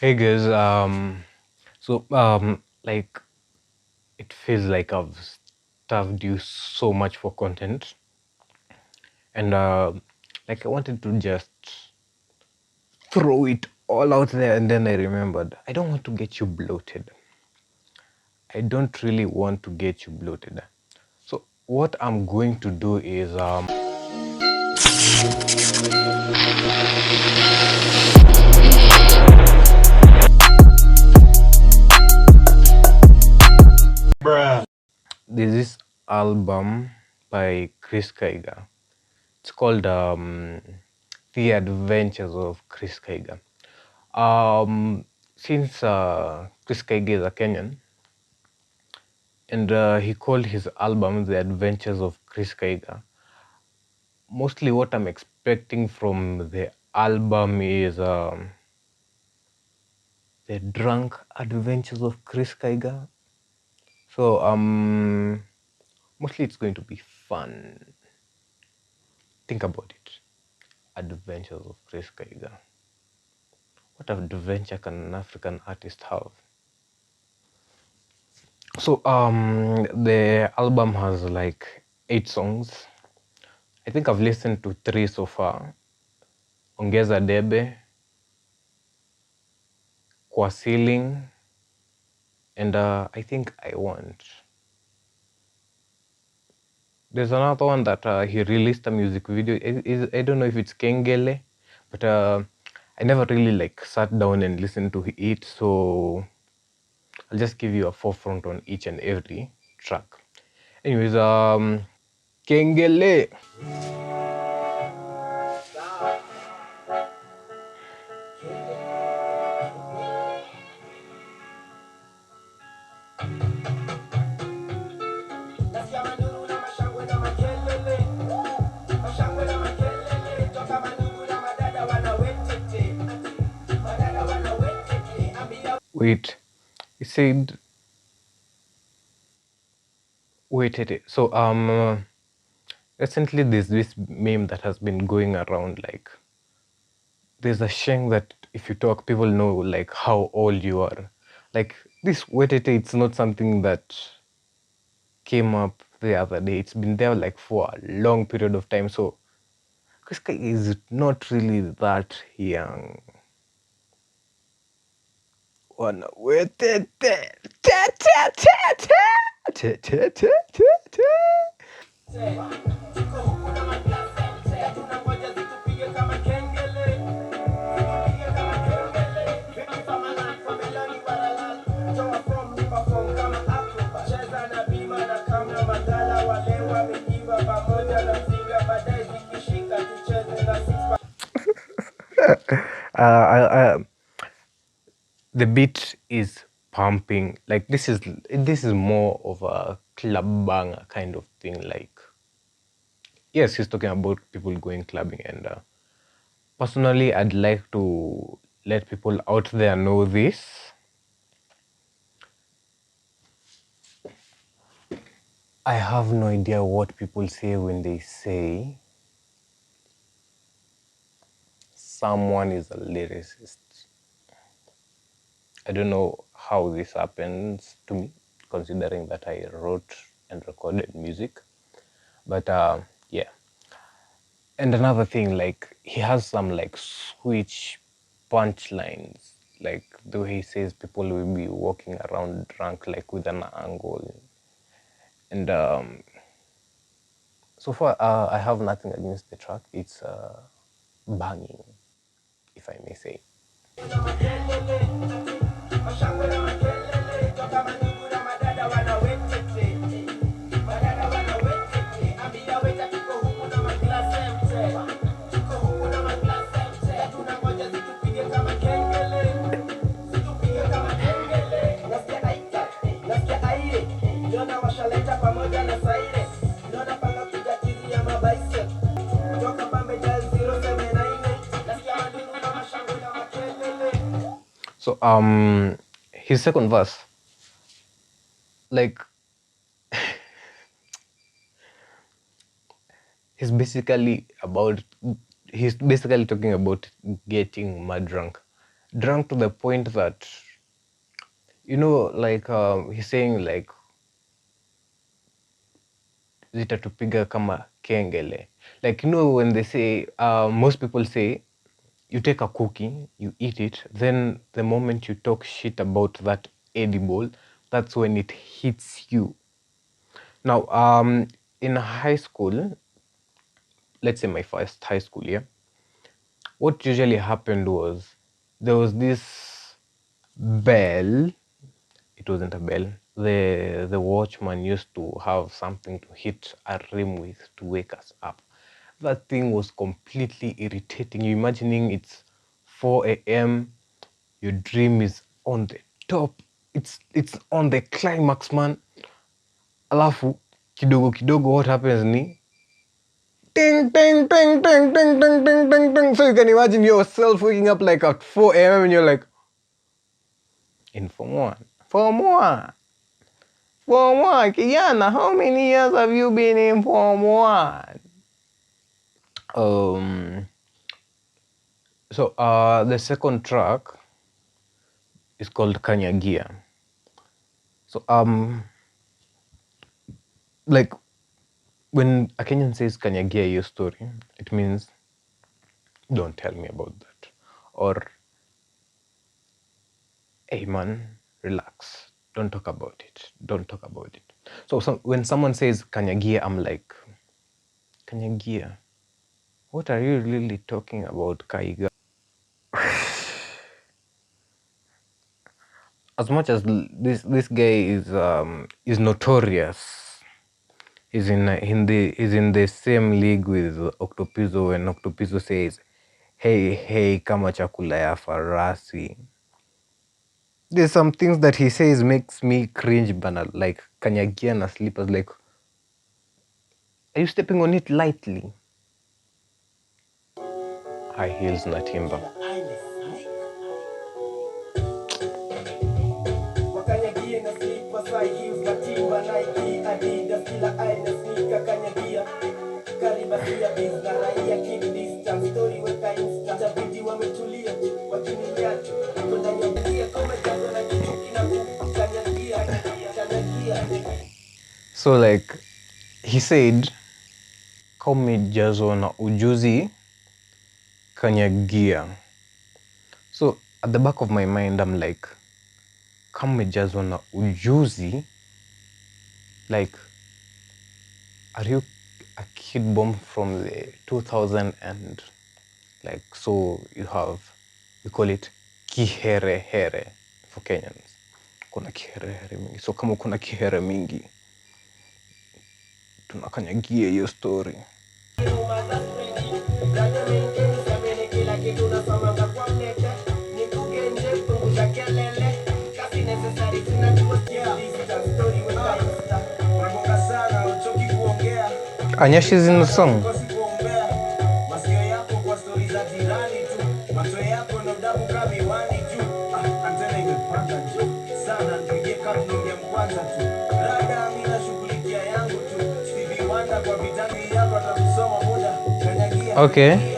Hey guys, like it feels like I've starved you so much for content, and like I wanted to just throw it all out there, and then I remembered I don't want to get you bloated. I don't really want to get you bloated. So what I'm going to do is there's this album by Kaiga. It's called The Adventures of Kaiga. Since Kaiga is a Kenyan, and he called his album The Adventures of Kaiga. Mostly what I'm expecting from the album is The Drunk Adventures of Kaiga. So mostly it's going to be fun. Think about it. Adventures of Kaiga. What adventure can an African artist have? So the album has like 8 songs. I think I've listened to 3 so far. Ongeza, Debe, Kwa Ceiling, and I think I Want. There's another one that he released a music video. I don't know if it's Kengele, but I never really like sat down and listened to it, so I'll just give you a forefront on each and every track. Anyways, Kengele. Wait, he said, wait. So recently there's this meme that has been going around, like there's a shame that if you talk, people know like how old you are. Like this wetete, it's not something that came up the other day. It's been there like for a long period of time. So Chris is not really that young. Wana wetete. The beat is pumping. Like this is more of a club banger kind of thing. Like yes, he's talking about people going clubbing, and personally, I'd like to let people out there know this. I have no idea what people say when they say someone is a lyricist. I don't know how this happens to me, considering that I wrote and recorded music. But yeah. And another thing, like he has some like switch punchlines, like the way he says people will be walking around drunk, like with an angle. And so far, I have nothing against the track. It's banging, if I may say. his second verse, like, he's basically talking about getting mad drunk to the point that, like, he's saying like zitatupiga kama kengele, like, when they say, most people say you take a cookie, you eat it, then the moment you talk shit about that edible, that's when it hits you. Now, in high school, let's say my first high school year, what usually happened was there was this bell. It wasn't a bell. The watchman used to have something to hit a rim with to wake us up. That thing was completely irritating. You imagining it's 4 a.m. Your dream is on the top. It's on the climax, man. Alafu kidogo what happens ni ting ting ting ting ting ting ting ting ting. So you can imagine yourself waking up like at 4 a.m. and you're like, in Form 1. Kijana, how many years have you been in Form 1? So the second track is called Kanyagia. So like, when a Kenyan says Kanyagia your story, it means don't tell me about that, or hey man, relax, don't talk about it. So when someone says Kanyagia, I'm like, Kanyagia, what are you really talking about, Kaiga? As much as this guy is notorious, he's in the same league with Octopizzo, when Octopizzo says, hey kama chakula ya farasi. There's some things that he says makes me cringe, bana, like Kanyagia na slippers, like, are you stepping on it lightly? High heels na timber. So like, he said, kama umejazwa na ujuzi Kanyagia. So at the back of my mind, I'm like, kama umejazwa na ujuzi, like, are you a kid bomb from the 2000 and like, so you call it kiherehere for Kenyans. Kuna kiherehere mingi. So kama kuna kihere mingi, tunakanyagia hiyo story. Anyashi is in the song. Okay.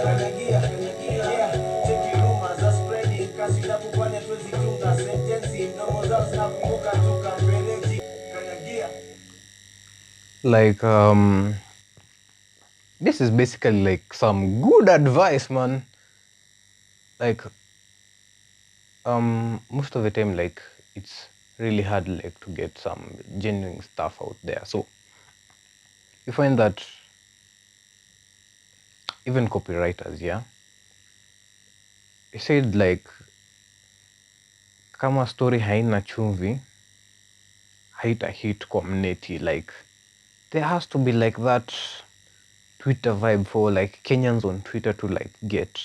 Like, this is basically like some good advice, man. Like, most of the time, like, it's really hard, like, to get some genuine stuff out there. So you find that even copywriters, yeah, he said like, kama story haina chumvi, haita hit kwa mneti. Like, there has to be like that Twitter vibe for like Kenyans on Twitter to like get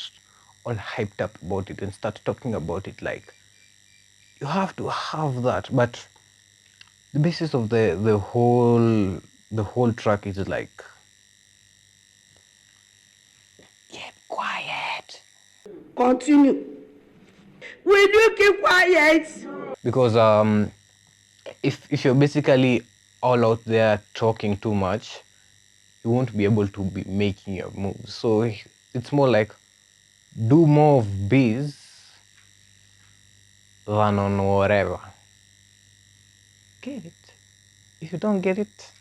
all hyped up about it and start talking about it. Like, you have to have that. But the basis of the whole track is like, get quiet. Continue. Will you keep quiet? Because if you're basically all out there talking too much, you won't be able to be making your moves. So it's more like do more of biz than on whatever. Get it? If you don't get it,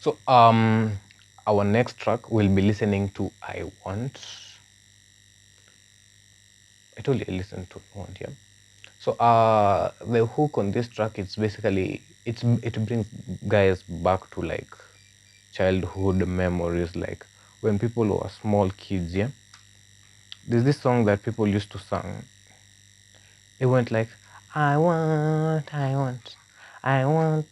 so our next track we'll be listening to I Want. I told you I listened to I Want, yeah. So the hook on this track, it's basically it brings guys back to like childhood memories, like when people were small kids, yeah. There's this song that people used to sing. It went like, I want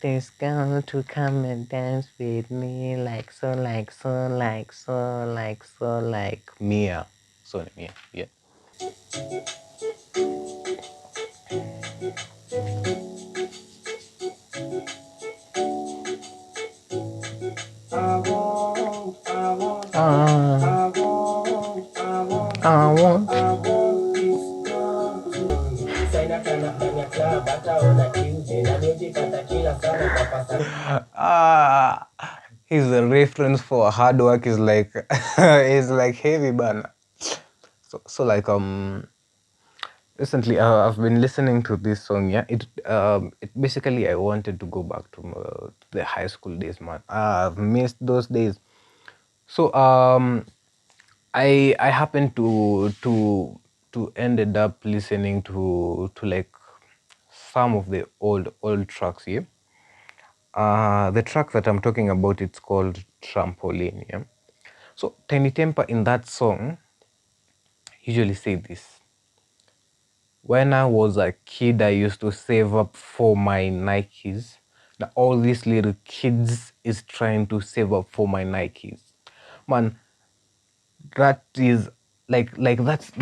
this girl to come and dance with me, like so, like so, like so, like so, like Mia. So Mia, yeah. I want. Ah, he's a reference for hard work is like is like heavy banner. So like recently I've been listening to this song. Yeah, it basically I wanted to go back to the high school days, man. I've missed those days. So I happened to ended up listening to like some of the old tracks. Yeah, the track that I'm talking about, it's called Trampoline. Yeah. So Tiny Temper in that song usually say this. When I was a kid, I used to save up for my Nikes. Now all these little kids is trying to save up for my Nikes. Man, that is like that's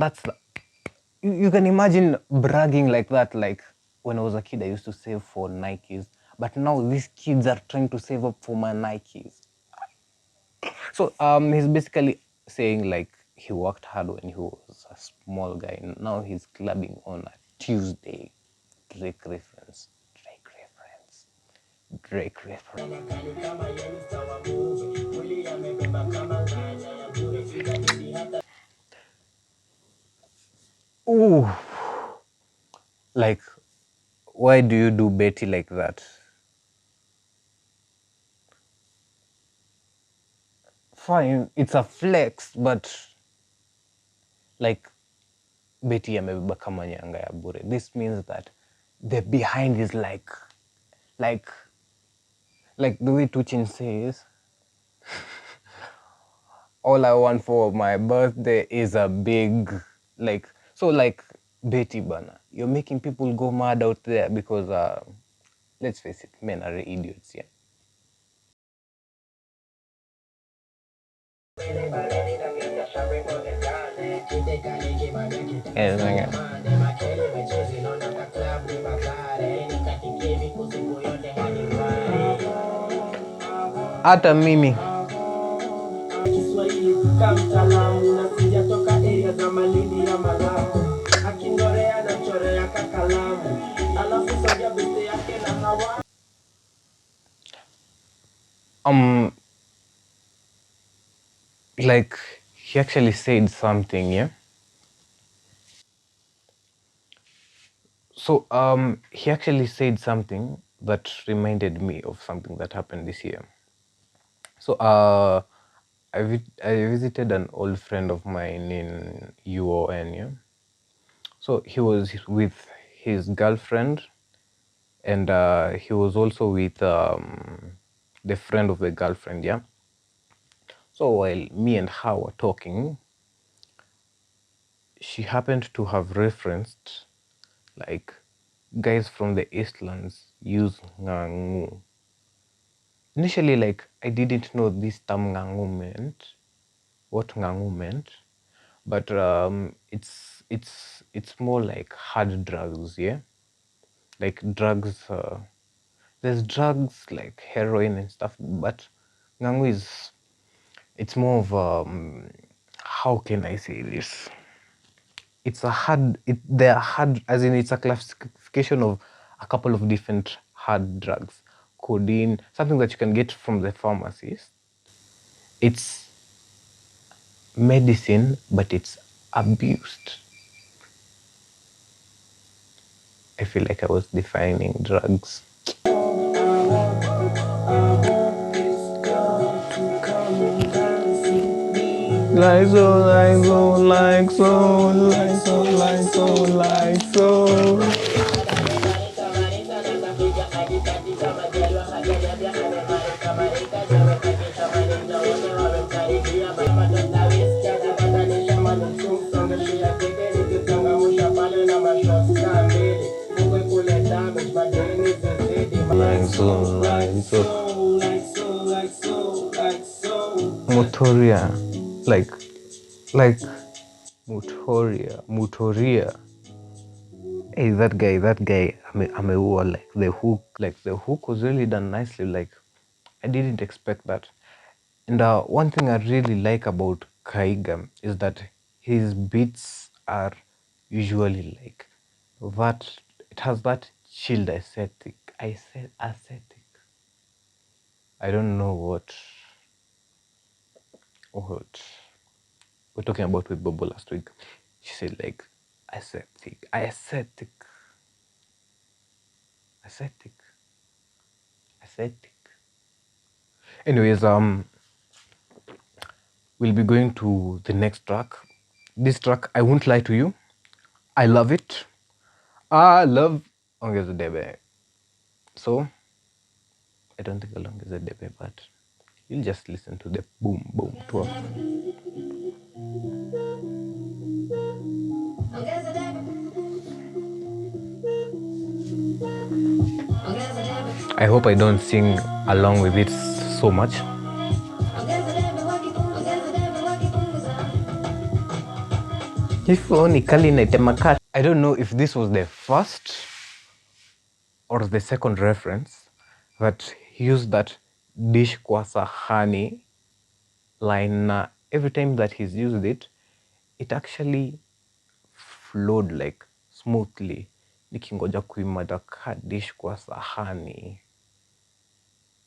you can imagine bragging like that. Like when I was a kid, I used to save for Nikes, but now these kids are trying to save up for my Nikes. So he's basically saying like he worked hard when he was a small guy. Now he's clubbing on a Tuesday. Drake reference. Drake reference. Drake reference. Ooh, like why do you do Betty like that? Fine, it's a flex, but like Betty amebeba kama nyanga ya bure. This means that the behind is like like the way Tuchin says, all I want for my birthday is a big like so like Betty bana. You're making people go mad out there because let's face it, men are idiots, yeah. Hata mimi like he actually said something, yeah. So he actually said something that reminded me of something that happened this year. So I visited an old friend of mine in UON, yeah. So he was with his girlfriend, and he was also with the friend of the girlfriend, yeah. So while me and her were talking, she happened to have referenced like guys from the Eastlands use ngangu. Initially, like I didn't know this term ngangu meant, what ngangu meant, but it's more like hard drugs, yeah, like drugs. There's drugs like heroin and stuff, but ngangu is it's more of how can I say this? they're hard, as in it's a classification of a couple of different hard drugs. Codeine, something that you can get from the pharmacist. It's medicine, but it's abused. I feel like I was defining drugs. Like so, like so, like so, like so, like so, like so. Mutoriah, like Mutoriah. Hey, that guy, ameua, like the hook was really done nicely. Like I didn't expect that. And one thing I really like about Kaiga is that his beats are usually like that. It has that chilled aesthetic. I said aesthetic. I don't know what we're talking about with Bobo last week. She said like aesthetic, aesthetic, aesthetic, aesthetic. Anyways, we'll be going to the next track. This track, I won't lie to you, I love it. I love Ongeza Debe. So I don't think along is a Debe, but you'll just listen to the boom boom twirl. I hope I don't sing along with it so much. I don't know if this was the first or the second reference that used that dish kwa sahani line. Every time that he's used it, it actually flowed like smoothly. Nikingoja kuimada ka dish kwa sahani.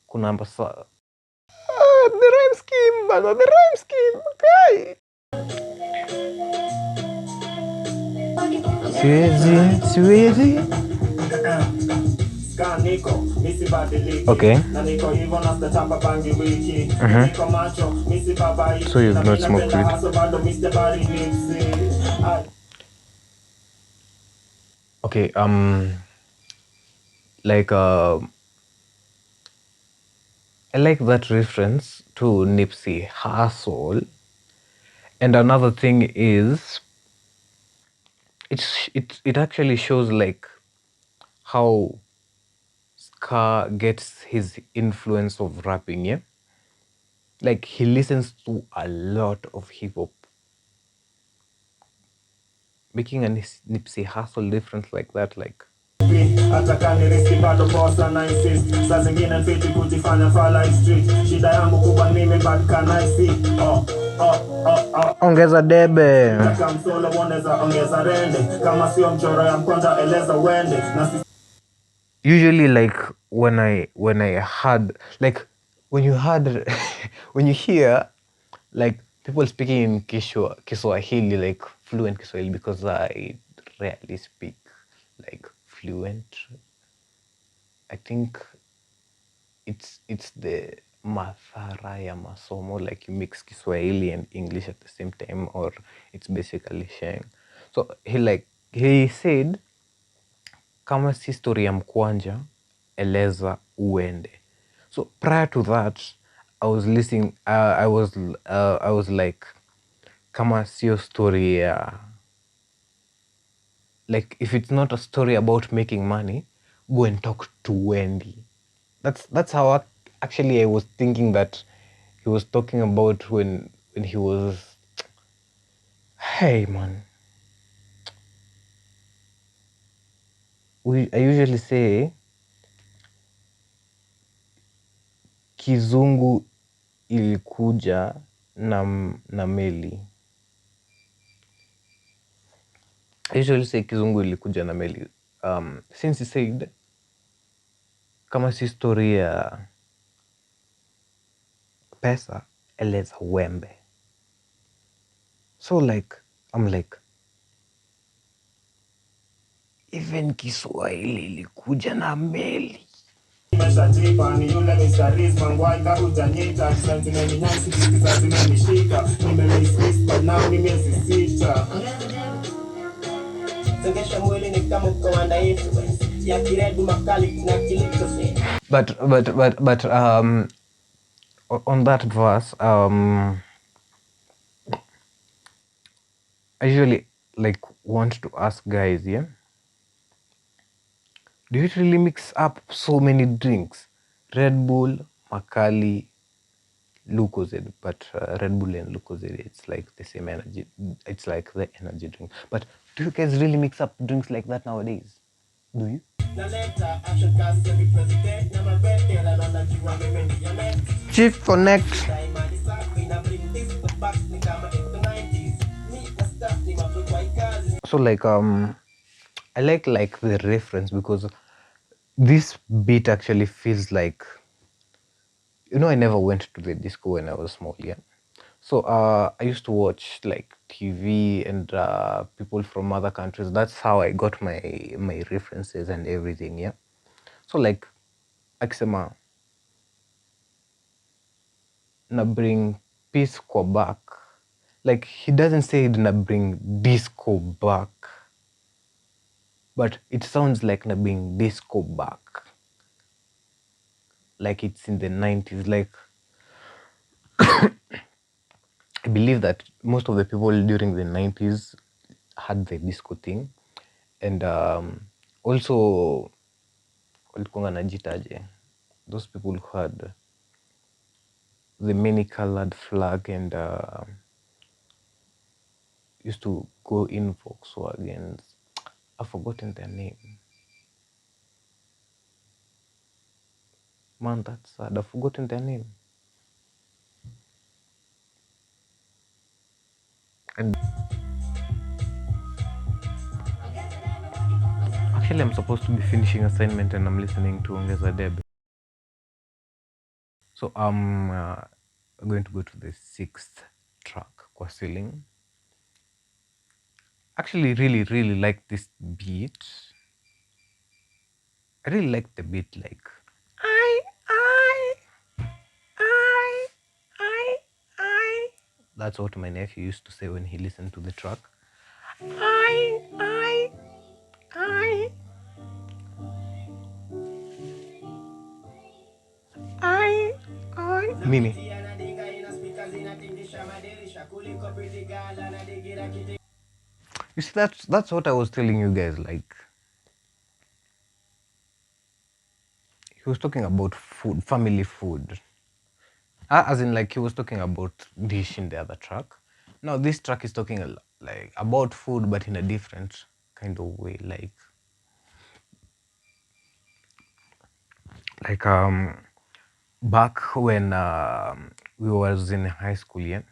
Kuna ambasa. The rhyme scheme, bana, the rhyme scheme, okay. Siwezi. Okay. So you've not smoked weed? Okay, like I like that reference to Nipsey Hussle. And another thing is it actually shows like how Ska gets his influence of rapping, yeah? Like he listens to a lot of hip hop, making a Nipsey Hussle difference like that, like Ongeza Debe. Usually like when I heard, like when you heard when you hear like people speaking in Kiswahili, like fluent Kiswahili, because I rarely speak like fluent. I think it's the mathara ya masomo, like you mix Kiswahili and English at the same time, or it's basically sharing. So he said kama si story ya mkwanja eleza uende. So prior to that I was listening, I was like kama sio story ya, like if it's not a story about making money, go and talk to Wendy. That's how actually I was thinking that he was talking about when he was, hey man, I usually say kizungu ilikuja na meli. I usually say kizungu ilikuja na meli. Since he said kama si story ya pesa, eleza wembe. So like, I'm like, even Kiswahili ilikuja na meli. But on that verse, I usually like want to ask guys, yeah, do you really mix up so many drinks? Red Bull, Makali, Lucozade, but Red Bull and Lucozade, it's like the same energy. It's like the energy drink. But do you guys really mix up drinks like that nowadays? Do you? Chief Connect. So like I like the reference because this beat actually feels like, you know, I never went to the disco when I was small, yeah. So I used to watch like TV and people from other countries. That's how I got my references and everything, yeah. So like akisema na bring peace kwa back, like he doesn't say na bring disco back, but it sounds like na bring disco back, like it's in the 90s. Like I believe that most of the people during the 90s had the disco thing, and also walikuwa najitaje, those people who had the many colored flag and used to go in Volkswagens. I've forgotten their name. Man, that's sad. I've forgotten their name. And actually, I'm supposed to be finishing assignment and I'm listening to Ongeza Debe. So I'm going to go to the 6th track, Kwa Ceiling. Actually, really like this beat. I really like the beat, like I. That's what my nephew used to say when he listened to the track. I. Mimi. You see, that's what I was telling you guys. Like, he was talking about food, family food. As in, like, he was talking about dish in the other track. Now, this track is talking like about food, but in a different kind of way. Like back when we was in high school, yeah,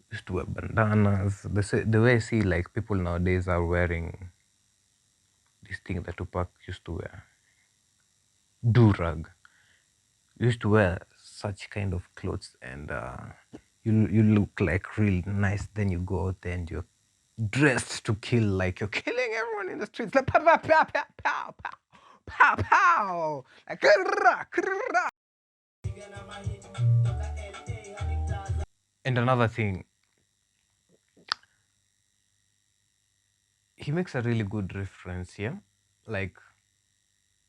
used to wear bandanas. The way I see like people nowadays are wearing this thing that Tupac used to wear, do-rag. Used to wear such kind of clothes, and you look like real nice. Then you go out there and you're dressed to kill, like you're killing everyone in the streets, like pow pow pow pow pow pow pow pow, like krrrra, krrrra. And another thing, he makes a really good reference here, like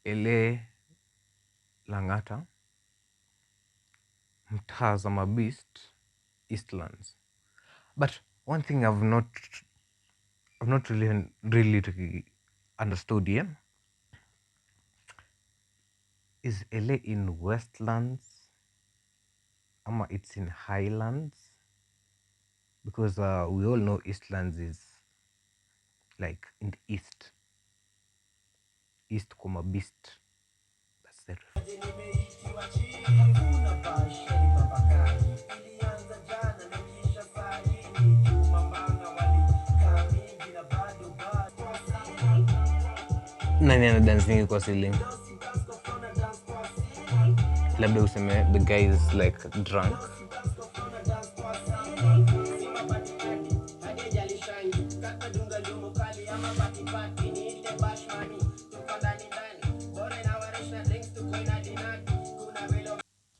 ele Langata, mtaa za mabist, Eastlands. But one thing I've not really understood here is LA in Westlands ama it's in Highlands, because we all know Eastlands is like in the east comma beast. That's the nani ana dancing kwa ceiling? Labda useme the guy is like drunk.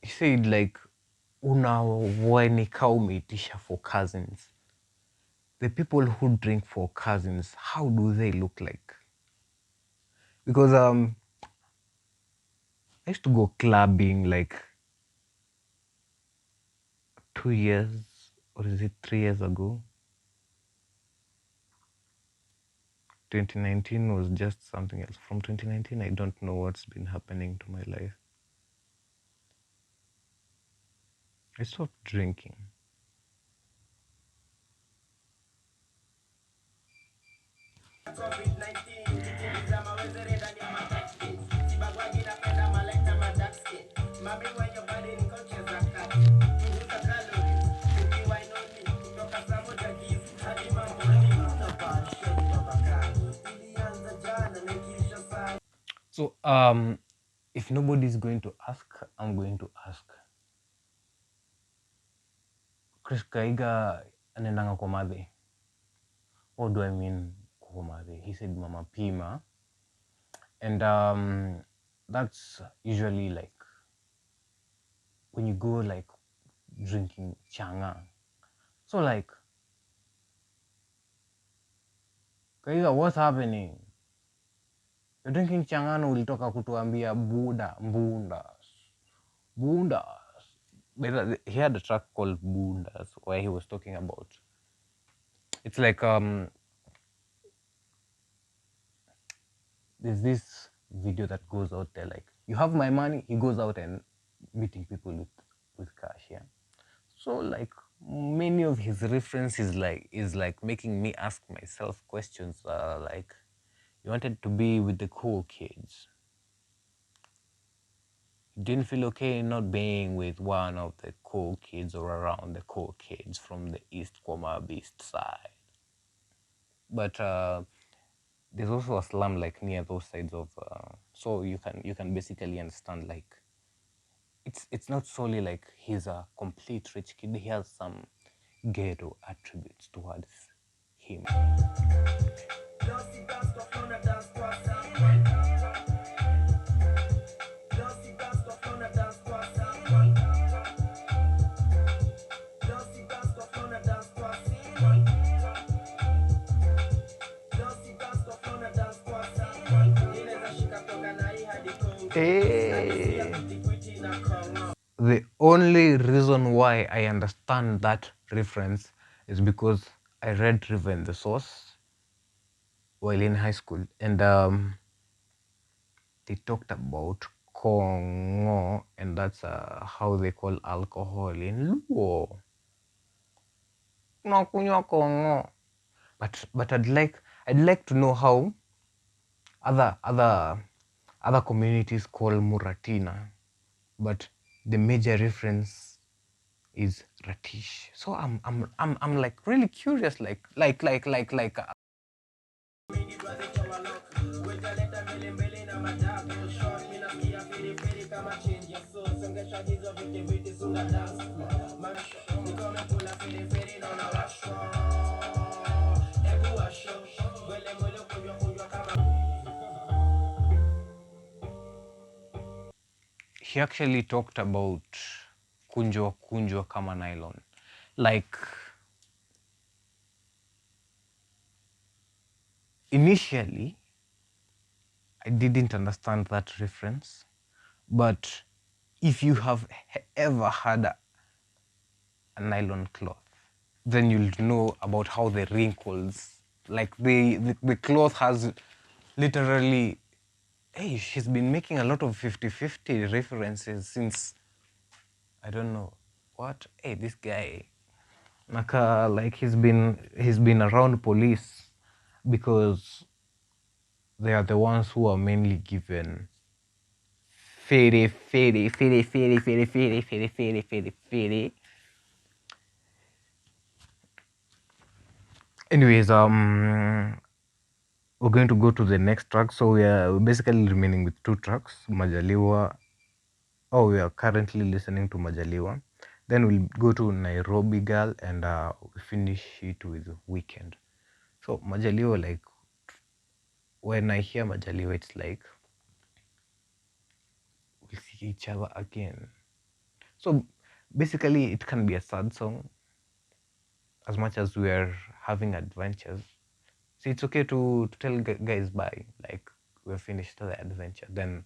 He said like unawenika umeitisha for cousins. The people who drink for cousins, how do they look like? Because I used to go clubbing like 2 years, or is it 3 years ago? 2019 was just something else. From 2019, I don't know what's been happening to my life. I stopped drinking. So if nobody's going to ask, I'm going to ask. Chris Kaiga anaendanga kwa madhe. What do I mean kwa madhe? He said mama pima. And that's usually like when you go like drinking changa. So like, Kaiga, what's happening? You're drinking changa na ulitoka kutuambia bundas. But he had a track called Bundas where he was talking about, it's like there's this video that goes out there like, you have my money, he goes out and meeting people with cash, yeah. So like many of his references is like making me ask myself questions like, you wanted to be with the cool kids, you didn't feel okay not being with one of the cool kids or around the cool kids from the east side, but there's also a slum like near those sides of so you can basically understand like it's not solely like he's a complete rich kid, he has some ghetto attributes towards him. The only reason why I understand that reference is because I read Riven the Source while in high school, and they talked about Kongo, and that's how they call alcohol in Luo. Unakunywa Kongo. But I'd like to know how other communities call Muratina, but the major reference is Ratish. So I'm like really curious, like he actually talked about kunjwa kama nylon. Like initially I didn't understand that reference, but if you have ever had a nylon cloth, then you'll know about how the wrinkles, like the cloth has literally, hey, she's been making a lot of 50-50 references since, I don't know what. Hey, this guy Naka, like he's been around police because they are the ones who are mainly given fere. Anyways, we're going to go to the next track. So we are basically remaining with 2 tracks, Majaliwa. Oh, we are currently listening to Majaliwa. Then we'll go to Nairobi Girl and we finish it with Weekend. So Majaliwa, like when I hear Majaliwa, it's like we'll see each other again. So basically, it can be a sad song as much as we are having adventures. See, it's okay to tell guys bye, like we're finished the adventure. Then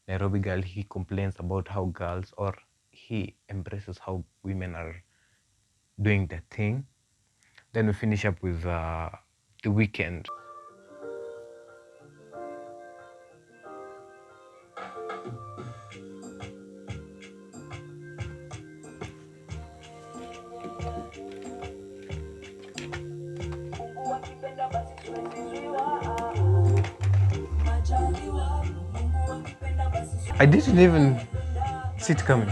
Nairobi Girl, he complains about how girls, or he embraces how women are doing their thing. Then we finish up with the Weekend. I didn't even see it coming.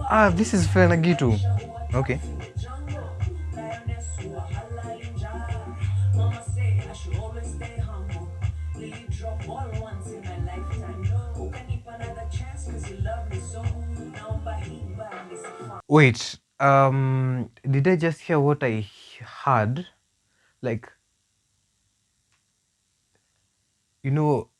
Ah, this is Fena too. Okay. Wait, did I just hear what I heard? Like, you know,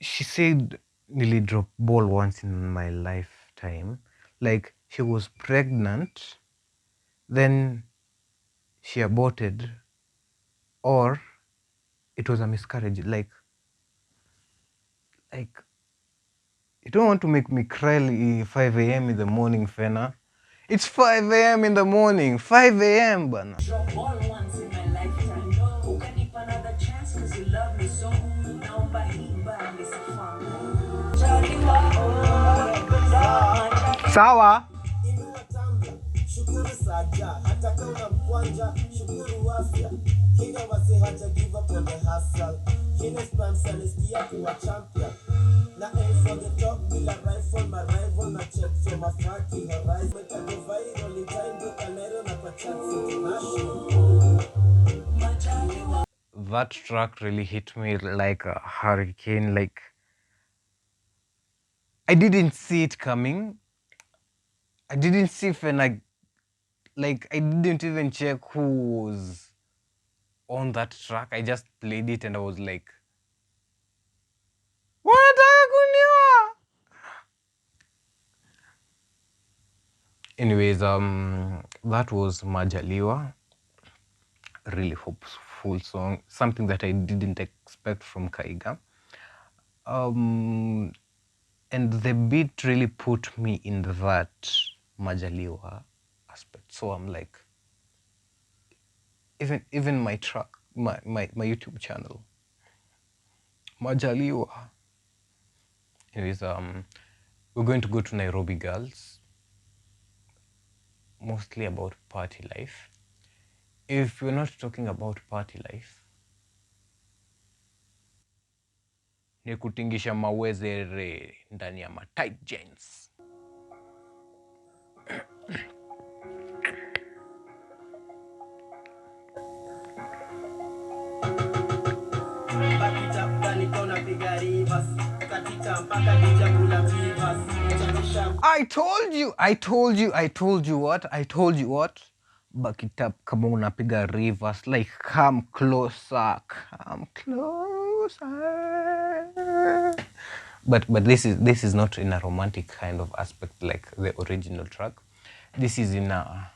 she said nearly dropped ball once in my lifetime. Like, she was pregnant, then she aborted, or it was a miscarriage. Like you don't want to make me cry 5 a.m. in the morning, Fena. It's 5 a.m. in the morning. 5 a.m. bana. Sawa. Shukuru saja, hata kama mkwanja, shukuru afya. Kina wase haja give up on the hustle. Kina spams alisikia kuwa champion. Na aim for the top, bila rifle, my rival, na check from a fucking horizon. Meta go viral, in time, do Canero, na kwa chance international. That track really hit me like a hurricane. Like, I didn't see it coming. I didn't see Fena. Like, I didn't even check who was on that track. I just played it and I was like, wanataka kuniua. Anyways, that was Majaliwa. Really hopeful song. Something that I didn't expect from Kaiga. And the beat really put me in that Majaliwa aspect. So I'm like, even my track, my YouTube channel, Majaliwa. Anyways, we're going to go to Nairobi Girls, mostly about party life. If we're not talking about party life, ni kutingisha mawezere ndani ya tight jeans. I told you what? Back it up, kama unapiga reverse, like come closer. But this is not in a romantic kind of aspect like the original track. This is in a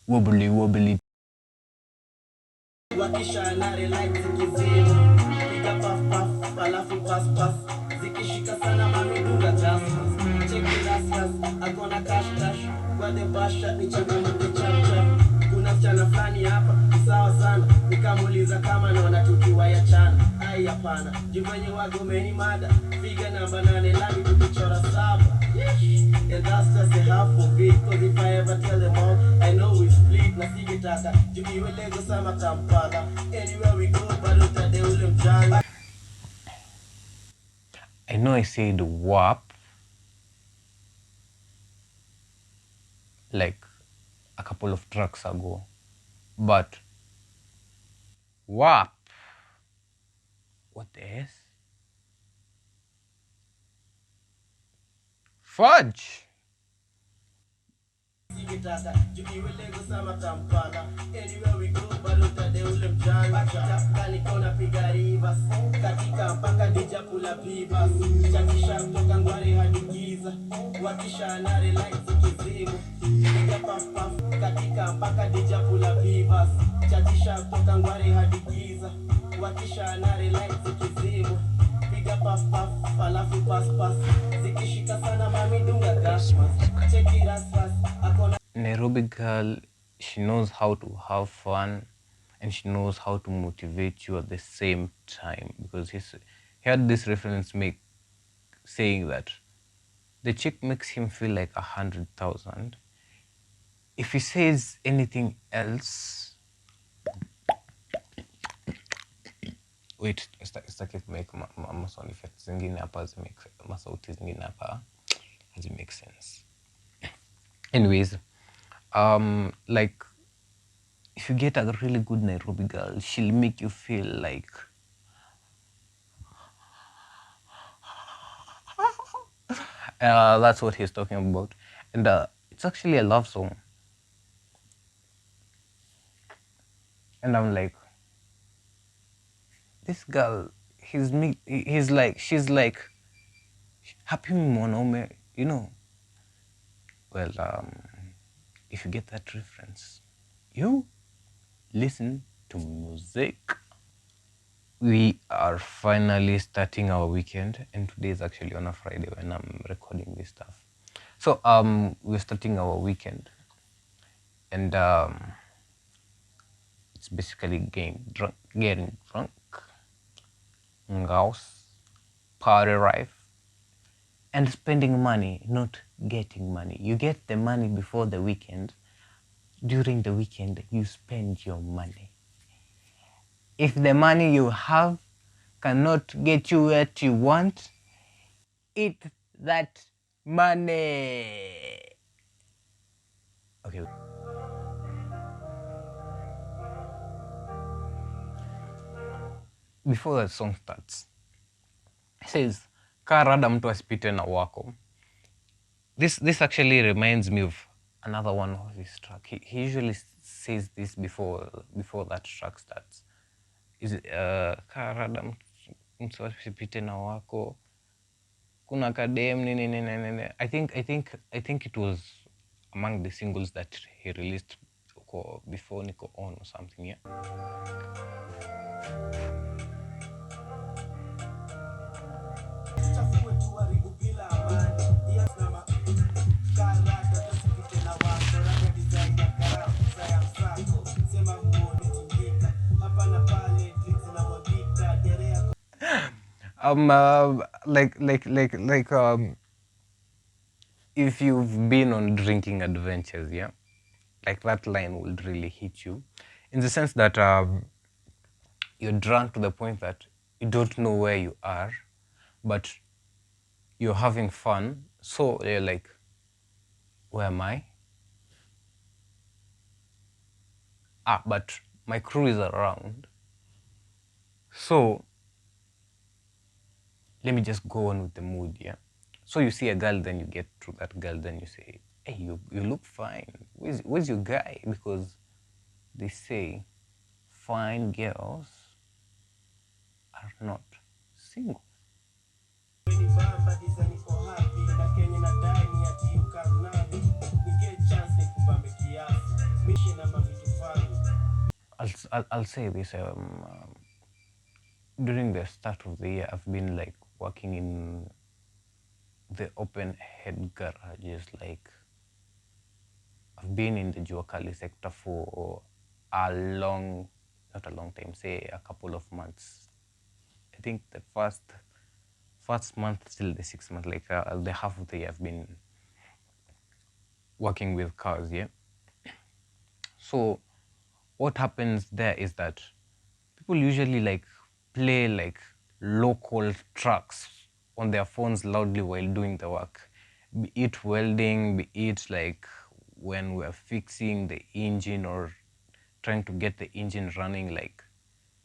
wobbly. Kuna mchana fulani hapa sawa sana, nikamuuliza kama naona tukiwa ya chana. Ai hapana, jivenye wagomeni mada, figa namba 8 lami tukichora 7. And that's just a half of it, cause if I ever tell them all, I know we split. Na sigitaka jukiwe Lego sama Kampala, anywhere we go bado tade ule mjanga. I know I said WAP, like a couple of tracks ago. But WAP, what the hell? Fudge. Sikitaka jukiwe Lagos ama Kampala, anywhere we go bado utade ule mjanga. Bakita niko napiga rivers katika mpaka dija pula pivas, chakisha kutoka Ngware hadi Giza, wakisha nare lights kizimu, piga puff puff katika mpaka dija pula pivas, chakisha kutoka Ngware hadi Giza, wakisha nare lights kizimu, piga puff puff alafu pass pass, zikishika sana mami dunga gasmas, cheki rasmas. Nairobi Girl, she knows how to have fun and she knows how to motivate you at the same time, because he had this reference saying that the chick makes him feel like 100,000. If he says anything else, wait, sitaki kumake sound effects zingine hapa, masauti zingine hapa hazimake sense. Anyways, like if you get a really good Nairobi girl, she'll make you feel like that's what he's talking about, and it's actually a love song. And I'm like, this girl, she's like happy mwanaume, you know. Well, if you get that reference, you listen to music. We are finally starting our weekend, and today is actually on a Friday when I'm recording this stuff. So we're starting our weekend, and it's basically getting drunk, ngaus, party life, and spending money, not getting money. You get the money before the weekend. During the weekend, you spend your money. If the money you have cannot get you what you want, eat that money. Okay. Before the song starts, it says, "Kaa rada mtu asipite na wako." This actually reminds me of another one of his track. He usually says this before that track starts. Is it kaa rada mtu asipite na wako, kuna kadem nini. I think it was among the singles that he released before Niko On or something, yeah. If you've been on drinking adventures, yeah, like that line will really hit you, in the sense that you're drunk to the point that you don't know where you are, but you're having fun. So you're like, where am I? But my crew is around. So let me just go on with the mood, yeah. So you see a girl, then you get to that girl, then you say, hey, you look fine. Where's your guy? Because they say fine girls are not single. I'll say this, during the start of the year, I've been like working in the open head garages. Like I've been in the Juakali sector for not a long time, say a couple of months. I think the first month till the 6th month, like the half of the year, I've been working with cars, yeah. So what happens there is that people usually like play like local tracks on their phones loudly while doing the work, be it welding, be it like when we're fixing the engine or trying to get the engine running, like,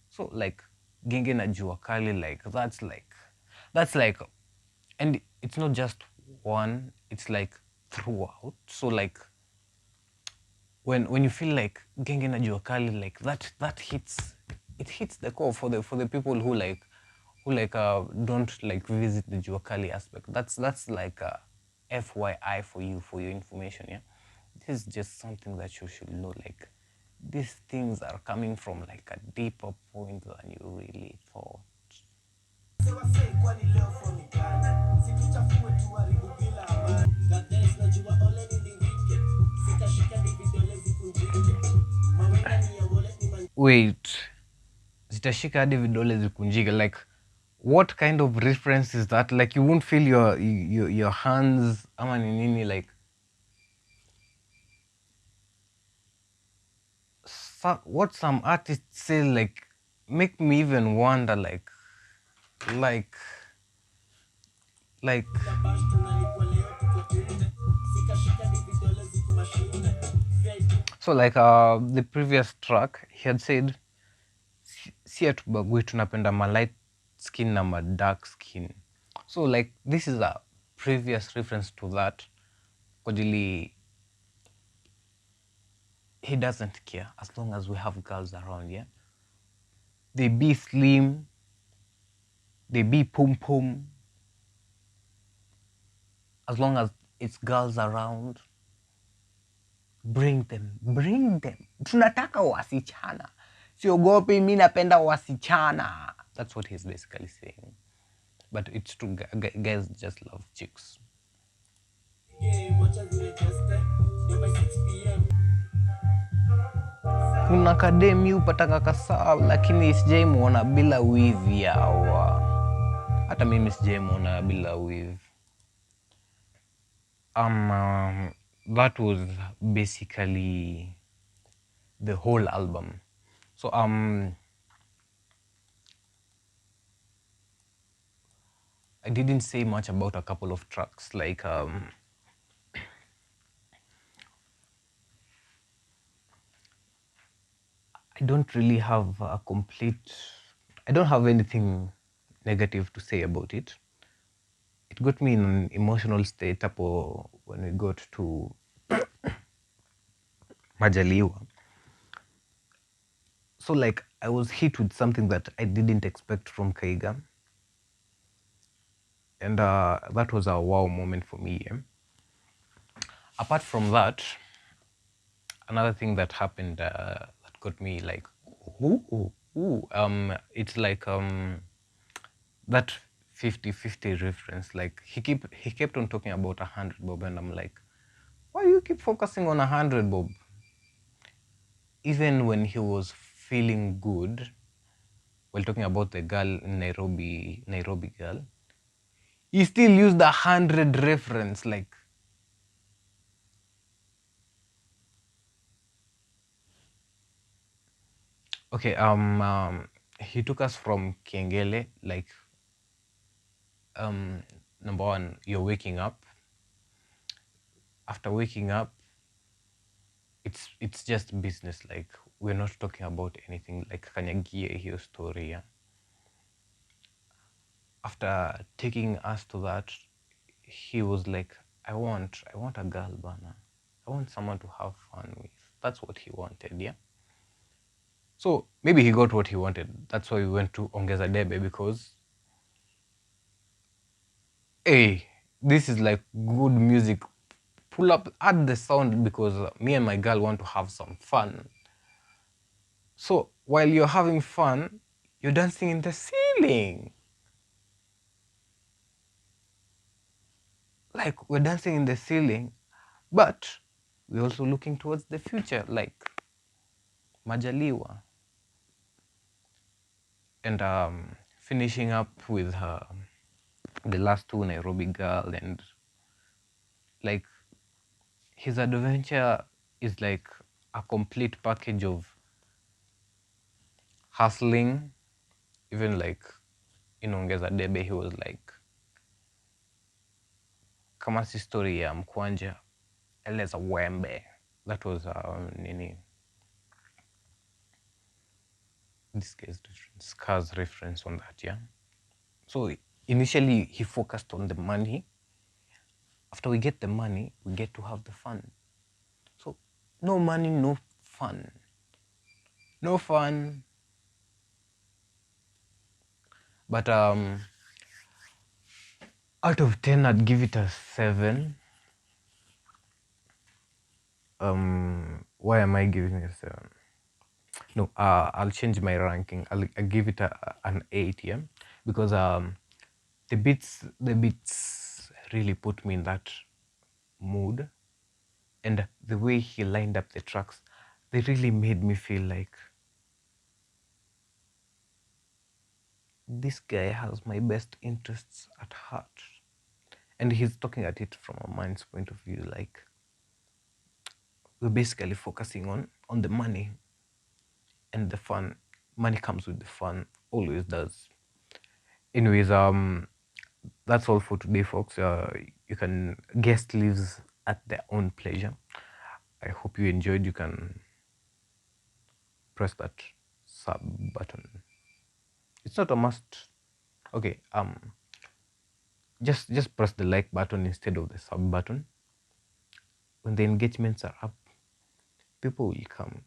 so like genge na jua kali, like that's like, and it's not just one, it's like throughout. So like when you feel like genge na jua kali, like that hits, it hits the core for the people who don't like visit the jua kali aspect. That's like a FYI for you, for your information. Yeah, this is just something that you should know, like these things are coming from like a deeper point than you really thought. Wait, zitashika hadi vidole zikunjike, like what kind of reference is that? Like you won't feel your hands ama ni nini, like what some artists say, like make me even wonder, like so like the previous track he had said si atubagui, tunapenda ma light skin na ma dark skin. So like this is a previous reference to that, kwa ajili he doesn't care as long as we have girls around. Yeah, they be slim, they be pum pum, as long as it's girls around, bring them. Tunataka wasichana, siogopi, mi napenda wasichana. That's what he's basically saying. But it's true, guys just love chicks. Kuna kademi upataka kasawa, lakini sijai muona bila wivi yawa. Hata mimi sijai muona bila wivi. That was basically the whole album. So I didn't say much about a couple of tracks, like I don't really have a complete, I don't have anything negative to say about it. It got me in an emotional state apo when we got to Majaliwa. So like I was hit with something that I didn't expect from Kaiga. And that was a wow moment for me. Yeah? Apart from that, another thing that happened that got me like, it's like that 50-50 reference. Like he kept on talking about 100 bob, and I'm like, why you keep focusing on 100 bob? Even when he was feeling good, while talking about the girl in Nairobi Girl, he still used the 100 reference. Like, okay, he took us from Kengele, like, number one, you're waking up. After waking up, it's just business. Like, we're not talking about anything like Kanyagia here story. Yeah? After taking us to that, he was like, I want a girl, bana. I want someone to have fun with. That's what he wanted, yeah? So maybe he got what he wanted. That's why we went to Ongeza Debe, because hey, this is like good music. Pull up, add the sound, because me and my girl want to have some fun. So while you're having fun, you're dancing in the ceiling. Like, we're dancing in the ceiling, but we're also looking towards the future, like Majaliwa. And finishing up with the last two, Nairobi Girl, and like his adventure is like a complete package of hustling. Even like in Ongeza Debe, he was like, kama si story ya mkwanja, Eleza Wembe. That was Nini. This guy's reference, Scar's reference on that, yeah. So initially he focused on the money. After we get the money, we get to have the fun. So no money, no fun. No fun. But out of 10, I'd give it a 7. Why am I giving it a 7? No, I'll change my ranking. I'll give it an 8, yeah, because the beats really put me in that mood, and the way he lined up the tracks, they really made me feel like this guy has my best interests at heart, and he's talking at it from a man's point of view, like we're basically focusing on the money and the fun. Money comes with the fun, always does. Anyways, that's all for today, folks. You can guest leaves at their own pleasure. I hope you enjoyed. You can press that sub button. It's not a must. Okay, just press the like button instead of the sub button. When the engagements are up, people will come.